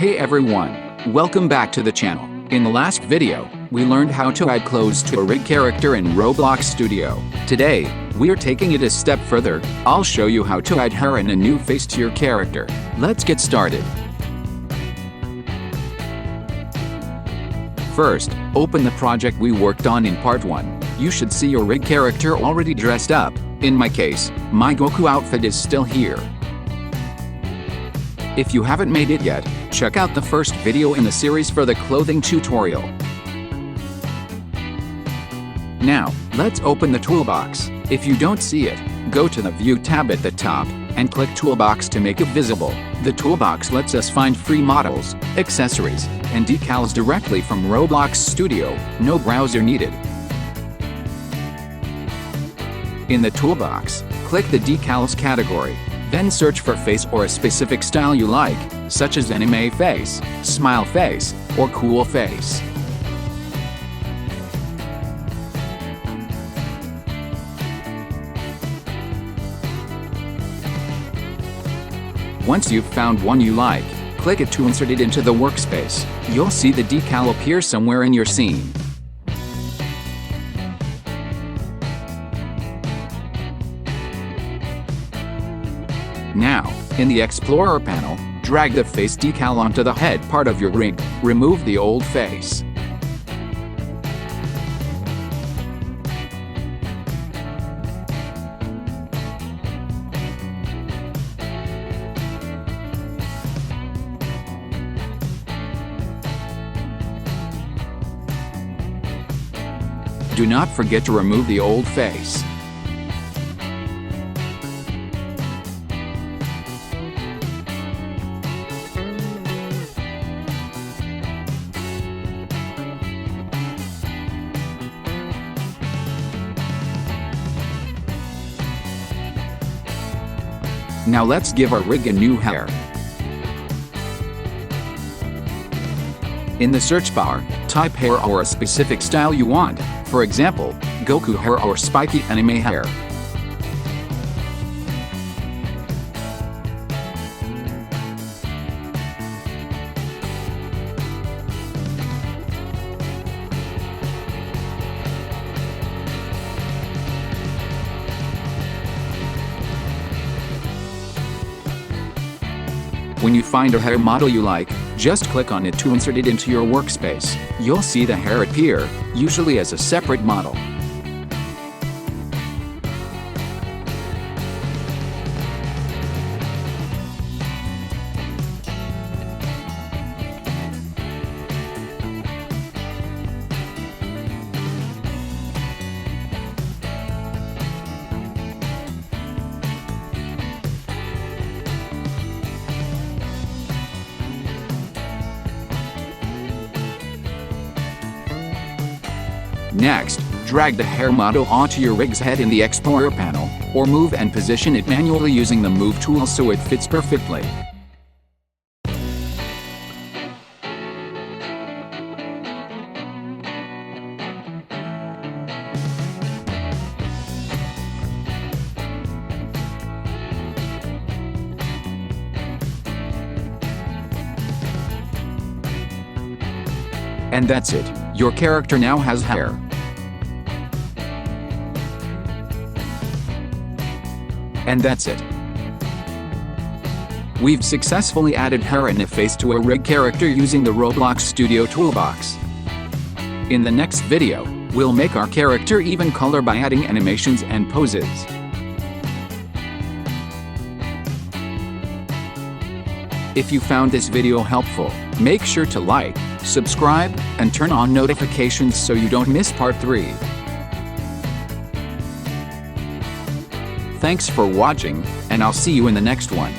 Hey everyone, welcome back to the channel. In the last video, we learned how to add clothes to a rig character in Roblox Studio. Today, we're taking it a step further. I'll show you how to add hair and a new face to your character. Let's get started. First, open the project we worked on in part 1. You should see your rig character already dressed up. In my case, my Goku outfit is still here. If you haven't made it yet, check out the first video in the series for the clothing tutorial. Now, let's open the Toolbox. If you don't see it, go to the View tab at the top and click Toolbox to make it visible. The Toolbox lets us find free models, accessories, and decals directly from Roblox Studio, no browser needed. In the Toolbox, click the Decals category, then search for face or a specific style you like, such as anime face, smile face, or cool face. Once you've found one you like, click it to insert it into the workspace. You'll see the decal appear somewhere in your scene. Now, in the Explorer panel, drag the face decal onto the head part of your rig. Remove the old face. Do not forget to remove the old face. Now let's give our rig a new hair. In the search bar, type hair or a specific style you want, for example, Goku hair or spiky anime hair. When you find a hair model you like, just click on it to insert it into your workspace. You'll see the hair appear, usually as a separate model. Next, drag the hair model onto your rig's head in the Explorer panel, or move and position it manually using the Move tool so it fits perfectly. And that's it, your character now has hair. And that's it. We've successfully added hair and a face to a rig character using the Roblox Studio Toolbox. In the next video, we'll make our character even color by adding animations and poses. If you found this video helpful, make sure to like, subscribe, and turn on notifications so you don't miss part 3. Thanks for watching, and I'll see you in the next one.